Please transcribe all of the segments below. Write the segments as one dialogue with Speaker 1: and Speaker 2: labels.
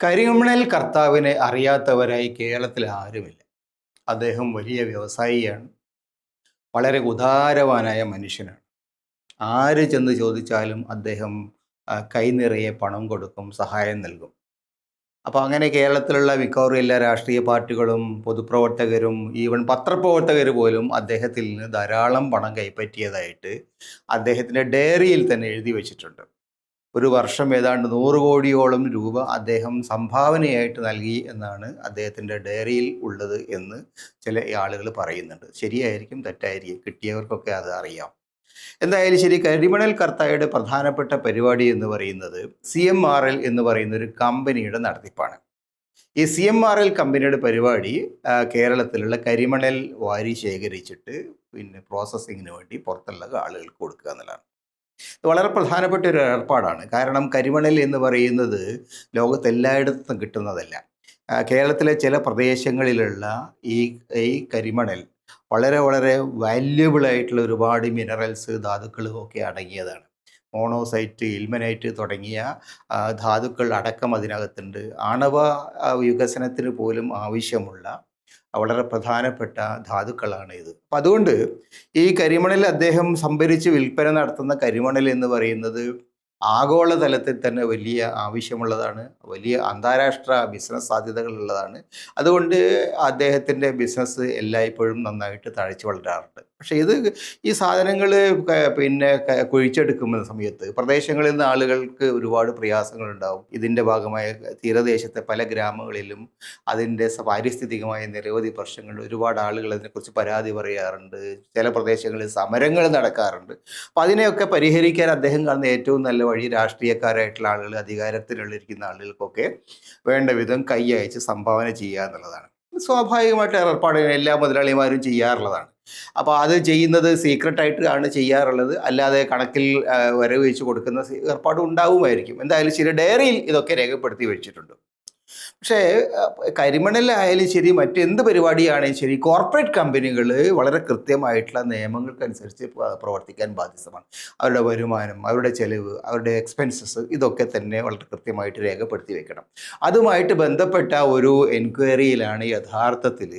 Speaker 1: കരിമണൽ കർത്താവിനെ അറിയാത്തവരായി കേരളത്തിൽ ആരുമില്ല. അദ്ദേഹം വലിയ വ്യവസായിയാണ്. വളരെ ഉദാരവാനായ മനുഷ്യനാണ്. ആര് ചെന്ന് ചോദിച്ചാലും അദ്ദേഹം കൈ നിറയെ പണം കൊടുക്കും, സഹായം നൽകും. അപ്പോൾ അങ്ങനെ കേരളത്തിലുള്ള മിക്കവാറും എല്ലാ രാഷ്ട്രീയ പാർട്ടികളും പൊതുപ്രവർത്തകരും ഈവൻ പത്രപ്രവർത്തകർ പോലും അദ്ദേഹത്തിൽ നിന്ന് ധാരാളം പണം കൈപ്പറ്റിയതായിട്ട് അദ്ദേഹത്തിൻ്റെ ഡയറിയിൽ തന്നെ എഴുതി വച്ചിട്ടുണ്ട്. ഒരു വർഷം ഏതാണ്ട് 100 കോടിയോളം രൂപ അദ്ദേഹം സംഭാവനയായിട്ട് നൽകി എന്നാണ് അദ്ദേഹത്തിൻ്റെ ഡയറിയിൽ ഉള്ളത് എന്ന് ചില ആളുകൾ പറയുന്നുണ്ട്. ശരിയായിരിക്കും, തെറ്റായിരിക്കും, കിട്ടിയവർക്കൊക്കെ അത് അറിയാം. എന്തായാലും ശരി, കരിമണൽ കർത്തായുടെ പ്രധാനപ്പെട്ട പരിപാടി എന്ന് പറയുന്നത് CMRL എന്ന് പറയുന്ന ഒരു കമ്പനിയുടെ നടത്തിപ്പാണ്. ഈ CMRL കമ്പനിയുടെ പരിപാടി കേരളത്തിലുള്ള കരിമണൽ വാരി ശേഖരിച്ചിട്ട് പിന്നെ പ്രോസസ്സിങ്ങിന് വേണ്ടി പുറത്തുള്ള ആളുകൾക്ക് കൊടുക്കുക എന്നുള്ളതാണ്. വളരെ പ്രധാനപ്പെട്ട ഒരു ഏർപ്പാടാണ്. കാരണം കരിമണൽ എന്ന് പറയുന്നത് ലോകത്തെല്ലായിടത്തും കിട്ടുന്നതല്ല. കേരളത്തിലെ ചില പ്രദേശങ്ങളിലുള്ള ഈ ഈ കരിമണൽ വളരെ വളരെ വാല്യുബിൾ ആയിട്ടുള്ള ഒരുപാട് മിനറൽസ്, ധാതുക്കളും ഒക്കെ അടങ്ങിയതാണ്. മോണോസൈറ്റ്, ഇൽമനൈറ്റ് തുടങ്ങിയ ധാതുക്കൾ അടക്കം അതിനകത്തുണ്ട്. ആണവ വികസനത്തിന് പോലും ആവശ്യമുള്ള വളരെ പ്രധാനപ്പെട്ട ധാതുക്കളാണ് ഇത്. അപ്പം അതുകൊണ്ട് ഈ കരിമണൽ അദ്ദേഹം സംഭരിച്ച് വിൽപ്പന നടത്തുന്ന കരിമണൽ എന്ന് പറയുന്നത് ആഗോളതലത്തിൽ തന്നെ വലിയ ആവശ്യമുള്ളതാണ്, വലിയ അന്താരാഷ്ട്ര ബിസിനസ് സാധ്യതകളുള്ളതാണ്. അതുകൊണ്ട് അദ്ദേഹത്തിൻ്റെ ബിസിനസ് എല്ലായ്പ്പോഴും നന്നായിട്ട് തഴച്ചു വളരാറുണ്ട്. പക്ഷേ ഈ സാധനങ്ങൾ കുഴിച്ചെടുക്കുന്ന സമയത്ത് പ്രദേശങ്ങളിൽ നിന്ന് ആളുകൾക്ക് ഒരുപാട് പ്രയാസങ്ങളുണ്ടാവും. ഇതിൻ്റെ ഭാഗമായ തീരദേശത്തെ പല ഗ്രാമങ്ങളിലും അതിൻ്റെ പാരിസ്ഥിതികമായ നിരവധി പ്രശ്നങ്ങൾ, ഒരുപാട് ആളുകൾ അതിനെക്കുറിച്ച് പരാതി പറയാറുണ്ട്. ചില പ്രദേശങ്ങളിൽ സമരങ്ങൾ നടക്കാറുണ്ട്. അപ്പോൾ അതിനെയൊക്കെ പരിഹരിക്കാൻ അദ്ദേഹം കാണുന്ന ഏറ്റവും നല്ല വഴി രാഷ്ട്രീയക്കാരായിട്ടുള്ള ആളുകൾ, അധികാരത്തിലുള്ളിരിക്കുന്ന ആളുകൾക്കൊക്കെ വേണ്ട വിധം കൈ അയച്ച് സംഭാവന ചെയ്യുക എന്നുള്ളതാണ്. സ്വാഭാവികമായിട്ട് ഏർപ്പാട് എല്ലാ മുതലാളിമാരും ചെയ്യാറുള്ളതാണ്. അപ്പോൾ അത് ചെയ്യുന്നത് സീക്രട്ടായിട്ട് ആണ് ചെയ്യാറുള്ളത്. അല്ലാതെ കണക്കിൽ വരവ് വെച്ച് കൊടുക്കുന്ന ഏർപ്പാടും ഉണ്ടാവുമായിരിക്കും. എന്തായാലും ശരി, ഡയറിയിൽ ഇതൊക്കെ രേഖപ്പെടുത്തി വെച്ചിട്ടുണ്ട്. പക്ഷേ കരിമണലായാലും ശരി, മറ്റെന്ത് പരിപാടിയാണെങ്കിലും ശരി, കോർപ്പറേറ്റ് കമ്പനികൾ വളരെ കൃത്യമായിട്ടുള്ള നിയമങ്ങൾക്കനുസരിച്ച് പ്രവർത്തിക്കാൻ ബാധ്യസ്ഥമാണ്. അവരുടെ വരുമാനം, അവരുടെ ചെലവ്, അവരുടെ എക്സ്പെൻസസ് ഇതൊക്കെ തന്നെ വളരെ കൃത്യമായിട്ട് രേഖപ്പെടുത്തി വെക്കണം. അതുമായിട്ട് ബന്ധപ്പെട്ട ഒരു എൻക്വയറിയിലാണ് യഥാർത്ഥത്തിൽ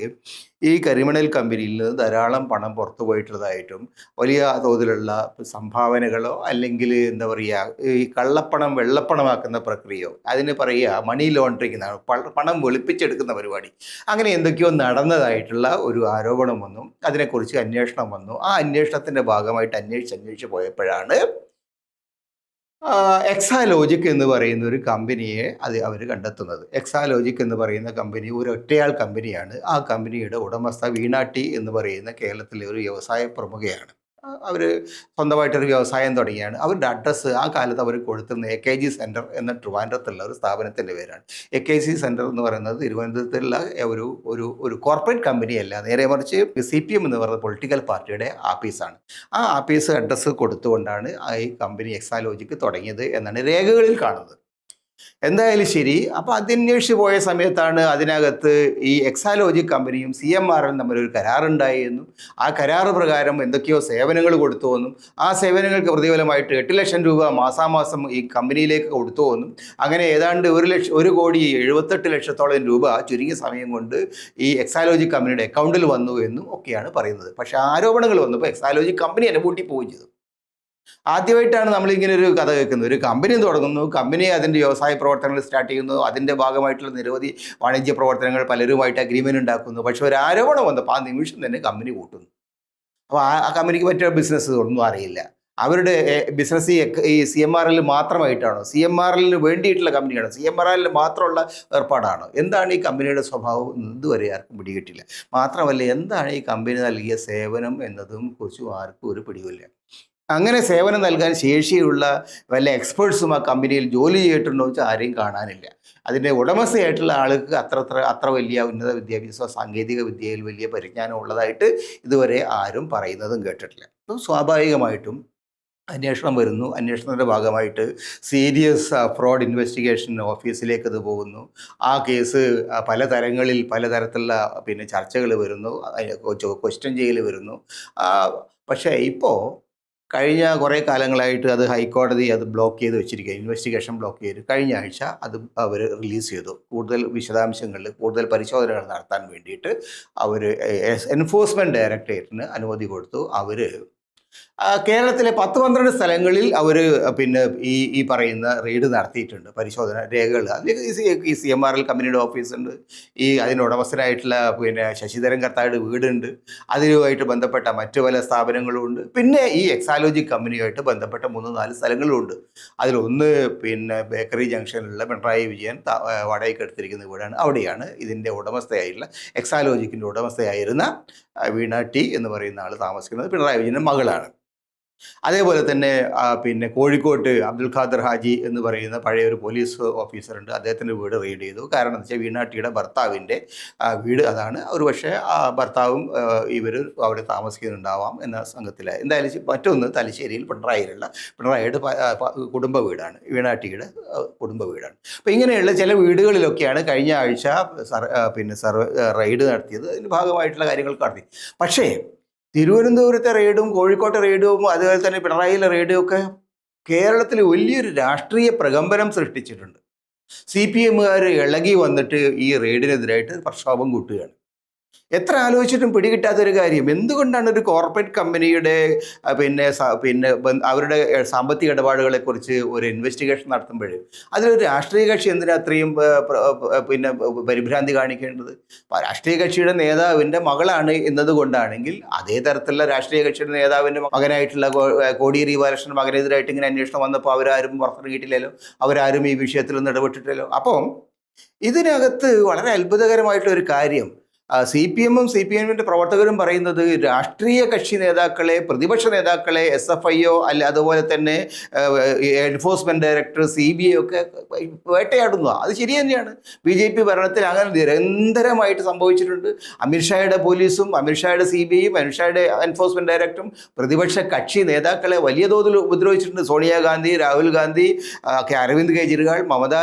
Speaker 1: ഈ കരിമണൽ കമ്പനിയിൽ നിന്ന് ധാരാളം പണം പുറത്തു പോയിട്ടുള്ളതായിട്ടും വലിയ തോതിലുള്ള സംഭാവനകളോ അല്ലെങ്കിൽ എന്താ പറയുക, ഈ കള്ളപ്പണം വെള്ളപ്പണമാക്കുന്ന പ്രക്രിയയോ, അതിന് പറയുക മണി ലോണ്ടറിങ് എന്നാണ്, പണം വെളുപ്പിച്ചെടുക്കുന്ന പരിപാടി, അങ്ങനെ എന്തൊക്കെയോ നടന്നതായിട്ടുള്ള ഒരു ആരോപണം വന്നു. അതിനെക്കുറിച്ച് അന്വേഷണം വന്നു. ആ അന്വേഷണത്തിൻ്റെ ഭാഗമായിട്ട് അന്വേഷിച്ച് പോയപ്പോഴാണ് എക്സാലോജിക് എന്ന് പറയുന്ന ഒരു കമ്പനിയെ അവർ കണ്ടെത്തുന്നത്. എക്സാലോജിക് എന്ന് പറയുന്ന കമ്പനി ഒരു ഒറ്റയാൾ കമ്പനിയാണ്. ആ കമ്പനിയുടെ ഉടമസ്ഥ വീണ ടി എന്ന് പറയുന്ന കേരളത്തിലെ ഒരു വ്യവസായ പ്രമുഖയാണ്. അവർ സ്വന്തമായിട്ടൊരു വ്യവസായം തുടങ്ങിയാണ്. അവരുടെ അഡ്രസ്സ് ആ കാലത്ത് അവർ കൊടുത്തിരുന്ന AKG സെൻറ്റർ എന്ന ട്രിവാൻഡ്രത്തുള്ള ഒരു സ്ഥാപനത്തിൻ്റെ പേരാണ്. AKG സെൻറ്റർ എന്ന് പറയുന്നത് തിരുവനന്തപുരത്തുള്ള ഒരു ഒരു ഒരു കോർപ്പറേറ്റ് കമ്പനിയല്ല, നേരെ മറിച്ച് CPM എന്ന് പറയുന്ന പൊളിറ്റിക്കൽ പാർട്ടിയുടെ ആഫീസാണ്. ആ ആഫീസ് അഡ്രസ്സ് കൊടുത്തുകൊണ്ടാണ് ഈ കമ്പനി എക്സാലോജിക്ക് തുടങ്ങിയത് എന്നാണ് രേഖകളിൽ കാണുന്നത്. എന്തായാലും ശരി, അപ്പോൾ അന്വേഷിച്ച് പോയ സമയത്താണ് അതിനകത്ത് ഈ എക്സാലോജിക് കമ്പനിയും CMRലും തമ്മിലൊരു കരാറുണ്ടായി എന്നും ആ കരാറ് പ്രകാരം എന്തൊക്കെയോ സേവനങ്ങൾ കൊടുത്തു എന്നും ആ സേവനങ്ങൾക്ക് പ്രതിഫലമായിട്ട് 8 ലക്ഷം രൂപ മാസാമാസം ഈ കമ്പനിയിലേക്ക് കൊടുത്തു എന്നും അങ്ങനെ ഏതാണ്ട് 1,78,00,000 രൂപ ചുരുങ്ങിയ സമയം കൊണ്ട് ഈ എക്സാലോജിക് കമ്പനിയുടെ അക്കൗണ്ടിൽ വന്നു എന്നും ഒക്കെയാണ് പറയുന്നത്. പക്ഷേ ആരോപണങ്ങൾ വന്നപ്പോൾ എക്സാലോജിക് കമ്പനി എന്നെ പൂട്ടിപ്പോവുകയും ചെയ്തു. ആദ്യമായിട്ടാണ് നമ്മളിങ്ങനെ ഒരു കഥ കേൾക്കുന്നത്. ഒരു കമ്പനി തുടങ്ങുന്നു, കമ്പനി അതിൻ്റെ വ്യവസായ പ്രവർത്തനങ്ങൾ സ്റ്റാർട്ട് ചെയ്യുന്നു, അതിൻ്റെ ഭാഗമായിട്ടുള്ള നിരവധി വാണിജ്യ പ്രവർത്തനങ്ങൾ, പലരുമായിട്ട് അഗ്രിമെൻ്റ് ഉണ്ടാക്കുന്നു. പക്ഷെ ഒരു ആരോപണം വന്നപ്പോൾ ആ നിമിഷം തന്നെ കമ്പനി കൂട്ടുന്നു. അപ്പോൾ ആ കമ്പനിക്ക് പറ്റിയ ബിസിനസ് ഒന്നും അറിയില്ല. അവരുടെ ബിസിനസ് ഈ CMRL മാത്രമായിട്ടാണോ, CMRLന് വേണ്ടിയിട്ടുള്ള കമ്പനിയാണോ, CMRL മാത്രമുള്ള ഏർപ്പാടാണോ, എന്താണ് ഈ കമ്പനിയുടെ സ്വഭാവം ഇതുവരെ ആർക്കും പിടികിട്ടില്ല. മാത്രമല്ല, എന്താണ് ഈ കമ്പനി നൽകിയ സേവനം എന്നതും കുറിച്ചും ആർക്കും ഒരു പിടിയില്ല. അങ്ങനെ സേവനം നൽകാൻ ശേഷിയുള്ള വല്ല എക്സ്പേർട്സും ആ കമ്പനിയിൽ ജോലി ചെയ്തിട്ടുണ്ടോ വെച്ചാൽ ആരെയും കാണാനില്ല. അതിൻ്റെ ഉടമസ്ഥയായിട്ടുള്ള ആൾക്ക് അത്ര വലിയ ഉന്നത വിദ്യാഭ്യാസ സാങ്കേതിക വിദ്യയിൽ വലിയ പരിജ്ഞാനം ഉള്ളതായിട്ട് ഇതുവരെ ആരും പറയുന്നതും കേട്ടിട്ടില്ല. അപ്പം സ്വാഭാവികമായിട്ടും അന്വേഷണം വരുന്നു. അന്വേഷണത്തിൻ്റെ ഭാഗമായിട്ട് സീരിയസ് ഫ്രോഡ് ഇൻവെസ്റ്റിഗേഷൻ ഓഫീസിലേക്ക് ഇത് പോകുന്നു. ആ കേസ് പലതരങ്ങളിൽ പലതരത്തിലുള്ള ചർച്ചകൾ വരുന്നു, ക്വസ്റ്റ്യൻ ചെയ്യൽ വരുന്നു. പക്ഷേ ഇപ്പോൾ കഴിഞ്ഞ കുറേ കാലങ്ങളായിട്ട് അത് ഹൈക്കോടതി അത് ബ്ലോക്ക് ചെയ്ത് വെച്ചിരിക്കുക, ഇൻവെസ്റ്റിഗേഷൻ ബ്ലോക്ക് ചെയ്ത്. കഴിഞ്ഞ ആഴ്ച അത് അവർ റിലീസ് ചെയ്തു. കൂടുതൽ വിശദാംശങ്ങളിൽ കൂടുതൽ പരിശോധനകൾ നടത്താൻ വേണ്ടിയിട്ട് അവർ എൻഫോഴ്സ്മെൻറ്റ് ഡയറക്ടറേറ്റിന് അനുമതി കൊടുത്തു. അവർ കേരളത്തിലെ 10-12 സ്ഥലങ്ങളിൽ അവർ പിന്നെ ഈ പറയുന്ന റെയ്ഡ് നടത്തിയിട്ടുണ്ട്. പരിശോധന രേഖകൾ അതിൽ ഈ CMRL കമ്പനിയുടെ ഓഫീസുണ്ട്, അതിൻ്റെ ഉടമസ്ഥനായിട്ടുള്ള പിന്നെ ശശിധരൻ കർത്തായുടെ വീടുണ്ട്, അതുമായിട്ട് ബന്ധപ്പെട്ട മറ്റു പല സ്ഥാപനങ്ങളും ഉണ്ട്. പിന്നെ ഈ എക്സാലോജി കമ്പനിയുമായിട്ട് ബന്ധപ്പെട്ട 3-4 സ്ഥലങ്ങളും ഉണ്ട്. അതിലൊന്ന് പിന്നെ ബേക്കറി ജംഗ്ഷനിലുള്ള പിണറായി വിജയൻ വാടകയ്ക്ക് എടുത്തിരിക്കുന്ന വീടാണ്. അവിടെയാണ് ഇതിൻ്റെ ഉടമസ്ഥയായിട്ടുള്ള എക്സാലോജിക്കിൻ്റെ ഉടമസ്ഥയായിരുന്ന വീണ ടി എന്ന് പറയുന്ന ആൾ താമസിക്കുന്നത്. പിണറായി വിജയൻ്റെ മകളാണ്. അതേപോലെ തന്നെ പിന്നെ കോഴിക്കോട്ട് അബ്ദുൽ ഖാദർ ഹാജി എന്ന് പറയുന്ന പഴയ ഒരു പോലീസ് ഓഫീസറുണ്ട്. അദ്ദേഹത്തിൻ്റെ വീട് റെയ്ഡ് ചെയ്തു. കാരണം എന്താ വെച്ചാൽ വീണാട്ടിയുടെ ഭർത്താവിൻ്റെ വീട് അതാണ്. ഒരു പക്ഷേ ആ ഭർത്താവും ഇവർ അവിടെ താമസിക്കുന്നുണ്ടാവാം എന്ന സംഘത്തിലായി. എന്തായാലും മറ്റൊന്ന് തലശ്ശേരിയിൽ പിണറായിയുടെ കുടുംബ വീടാണ്, വീണാട്ടിയുടെ കുടുംബ വീടാണ്. അപ്പോൾ ഇങ്ങനെയുള്ള ചില വീടുകളിലൊക്കെയാണ് കഴിഞ്ഞ ആഴ്ച റെയ്ഡ് നടത്തിയത്. അതിൻ്റെ ഭാഗമായിട്ടുള്ള കാര്യങ്ങൾ നടത്തി. പക്ഷേ തിരുവനന്തപുരത്തെ റെയ്ഡും കോഴിക്കോട്ടെ റെയ്ഡും അതുപോലെ തന്നെ പിണറായിയിലെ റെയ്ഡും ഒക്കെ കേരളത്തിൽ വലിയൊരു രാഷ്ട്രീയ പ്രകമ്പനം സൃഷ്ടിച്ചിട്ടുണ്ട്. CPMകാർ ഇളകി വന്നിട്ട് ഈ റെയ്ഡിനെതിരായിട്ട് പ്രക്ഷോഭം കൂട്ടുകയാണ്. എത്ര ആലോചിച്ചിട്ടും പിടികിട്ടാത്തൊരു കാര്യം, എന്തുകൊണ്ടാണ് ഒരു കോർപ്പറേറ്റ് കമ്പനിയുടെ അവരുടെ സാമ്പത്തിക ഇടപാടുകളെക്കുറിച്ച് ഒരു ഇൻവെസ്റ്റിഗേഷൻ നടത്തുമ്പോൾ അതിലൊരു രാഷ്ട്രീയ കക്ഷി എന്തിനാ അത്രയും പരിഭ്രാന്തി കാണിക്കേണ്ടത്? രാഷ്ട്രീയ കക്ഷിയുടെ നേതാവിൻ്റെ മകളാണ് എന്നതുകൊണ്ടാണെങ്കിൽ അതേ തരത്തിലുള്ള രാഷ്ട്രീയ കക്ഷിയുടെ നേതാവിൻ്റെ മകനായിട്ടുള്ള കോടിയേരി ബാലകൃഷ്ണൻ മകനെതിരായിട്ട് ഇങ്ങനെ അന്വേഷണം വന്നപ്പോൾ അവരാരും പുറത്തിറങ്ങിയിട്ടില്ലല്ലോ, അവരാരും ഈ വിഷയത്തിലൊന്നും ഇടപെട്ടിട്ടില്ലല്ലോ. അപ്പം ഇതിനകത്ത് വളരെ അത്ഭുതകരമായിട്ടൊരു കാര്യം, CPMും CPMൻ്റെ പ്രവർത്തകരും പറയുന്നത് രാഷ്ട്രീയ കക്ഷി നേതാക്കളെ, പ്രതിപക്ഷ നേതാക്കളെ, SFIO അതുപോലെ തന്നെ എൻഫോഴ്സ്മെൻറ്റ് ഡയറക്ടർ, CBI ഒക്കെ വേട്ടയാടുന്നു. അത് ശരി തന്നെയാണ്. BJP ഭരണത്തിൽ അങ്ങനെ നിരന്തരമായിട്ട് സംഭവിച്ചിട്ടുണ്ട്. അമിത്ഷായുടെ പോലീസും അമിത്ഷായുടെ CBIയും അമിത്ഷായുടെ എൻഫോഴ്സ്മെൻറ്റ് ഡയറക്ടറും പ്രതിപക്ഷ കക്ഷി നേതാക്കളെ വലിയ തോതിൽ ഉപദ്രവിച്ചിട്ടുണ്ട്. സോണിയാഗാന്ധി, രാഹുൽ ഗാന്ധി, അരവിന്ദ് കെജ്രിവാൾ, മമതാ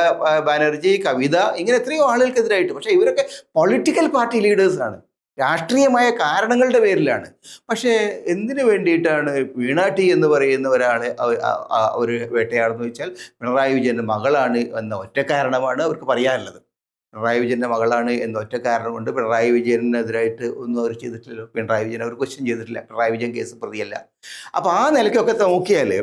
Speaker 1: ബാനർജി, കവിത, ഇങ്ങനെ എത്രയോ ആളുകൾക്കെതിരായിട്ട്. പക്ഷേ ഇവരൊക്കെ പൊളിറ്റിക്കൽ പാർട്ടി ലീഡേഴ്സാണ്, രാഷ്ട്രീയമായ കാരണങ്ങളുടെ പേരിലാണ്. പക്ഷേ എന്തിനു വേണ്ടിയിട്ടാണ് വീണ ടി എന്ന് പറയുന്ന ഒരാളെ ഒരു വേട്ടയാടെന്ന് വെച്ചാൽ പിണറായി വിജയൻ്റെ മകളാണ് എന്ന ഒറ്റ കാരണമാണ് അവർക്ക് പറയാനുള്ളത്. പിണറായി വിജയൻ്റെ മകളാണ് എന്ന ഒറ്റ കാരണം കൊണ്ട് പിണറായി വിജയനെതിരായിട്ട് ഒന്നും അവർ ചെയ്തിട്ടില്ലല്ലോ. പിണറായി വിജയൻ അവർ ക്വസ്റ്റ്യൻ ചെയ്തിട്ടില്ല. പിണറായി വിജയൻ കേസ് പ്രതിയല്ല. അപ്പോൾ ആ നിലയ്ക്കൊക്കെ നോക്കിയാൽ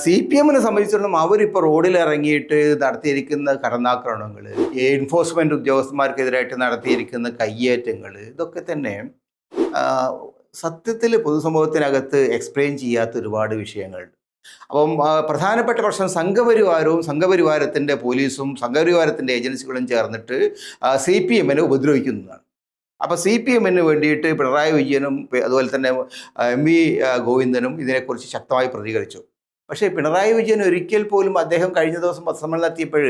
Speaker 1: CPMനെ സംബന്ധിച്ചിടത്തോളം അവരിപ്പോൾ റോഡിൽ ഇറങ്ങിയിട്ട് നടത്തിയിരിക്കുന്ന കടന്നാക്രമണങ്ങൾ, എൻഫോഴ്സ്മെൻറ്റ് ഉദ്യോഗസ്ഥന്മാർക്കെതിരായിട്ട് നടത്തിയിരിക്കുന്ന കയ്യേറ്റങ്ങൾ, ഇതൊക്കെ തന്നെ സത്യത്തിൽ പൊതുസമൂഹത്തിനകത്ത് എക്സ്പ്ലെയിൻ ചെയ്യാത്ത ഒരുപാട് വിഷയങ്ങളുണ്ട്. അപ്പം പ്രധാനപ്പെട്ട പ്രശ്നം സംഘപരിവാരവും സംഘപരിവാരത്തിൻ്റെ പോലീസും സംഘപരിവാരത്തിൻ്റെ ഏജൻസികളും ചേർന്നിട്ട് CPMനെ ഉപദ്രവിക്കുന്നതാണ്. അപ്പോൾ CPMന് വേണ്ടിയിട്ട് പിണറായി വിജയനും അതുപോലെ തന്നെ MV ഗോവിന്ദനും ഇതിനെക്കുറിച്ച് ശക്തമായി പ്രതികരിച്ചു. പക്ഷേ പിണറായി വിജയൻ ഒരിക്കൽ പോലും അദ്ദേഹം കഴിഞ്ഞ ദിവസം പത്രസമ്മേളനം നടത്തിയപ്പോൾ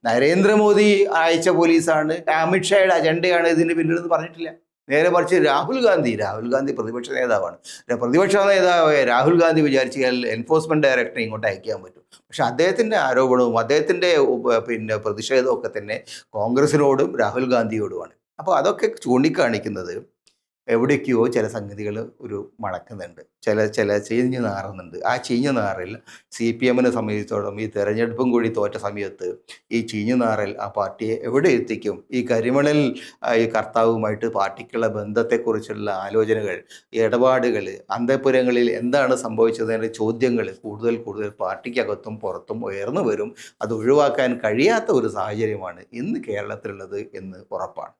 Speaker 1: നരേന്ദ്രമോദി അയച്ച പോലീസാണ്, അമിത്ഷായുടെ അജണ്ടയാണ് ഇതിന് പിന്നിലെന്ന് പറഞ്ഞിട്ടില്ല. നേരെ മറിച്ച് രാഹുൽ ഗാന്ധി പ്രതിപക്ഷ നേതാവാണ്. പ്രതിപക്ഷ നേതാവായ രാഹുൽ ഗാന്ധി വിചാരിച്ചാൽ എൻഫോഴ്സ്മെൻറ്റ് ഡയറക്ടറെ ഇങ്ങോട്ട് അയക്കാൻ പറ്റും. പക്ഷെ അദ്ദേഹത്തിൻ്റെ ആരോപണവും അദ്ദേഹത്തിൻ്റെ പ്രതിഷേധവും ഒക്കെ തന്നെ കോൺഗ്രസിനോടും രാഹുൽ ഗാന്ധിയോടുമാണ്. അപ്പോൾ അതൊക്കെ ചൂണ്ടിക്കാണിക്കുന്നത് എവിടേക്കോ ചില സംഗതികൾ ഒരു മണക്കുന്നുണ്ട്, ചില ചീഞ്ഞു നാറുന്നുണ്ട്. ആ ചീഞ്ഞു നാറിൽ CPMനെ സംബന്ധിച്ചിടത്തോളം ഈ തെരഞ്ഞെടുപ്പും കൂടി തോറ്റ സമയത്ത് ഈ ചീഞ്ഞു നാറൽ ആ പാർട്ടിയെ എവിടെ എത്തിക്കും? ഈ കരിമണൽ ഈ കർത്താവുമായിട്ട് പാർട്ടിക്കുള്ള ബന്ധത്തെക്കുറിച്ചുള്ള ആലോചനകൾ, ഇടപാടുകൾ, അന്തഃപുരങ്ങളിൽ എന്താണ് സംഭവിച്ചതിൻ്റെ ചോദ്യങ്ങൾ കൂടുതൽ പാർട്ടിക്കകത്തും പുറത്തും ഉയർന്നു വരും. അത് ഒഴിവാക്കാൻ കഴിയാത്ത ഒരു സാഹചര്യമാണ് ഇന്ന് കേരളത്തിലുള്ളത് എന്ന് ഉറപ്പാണ്.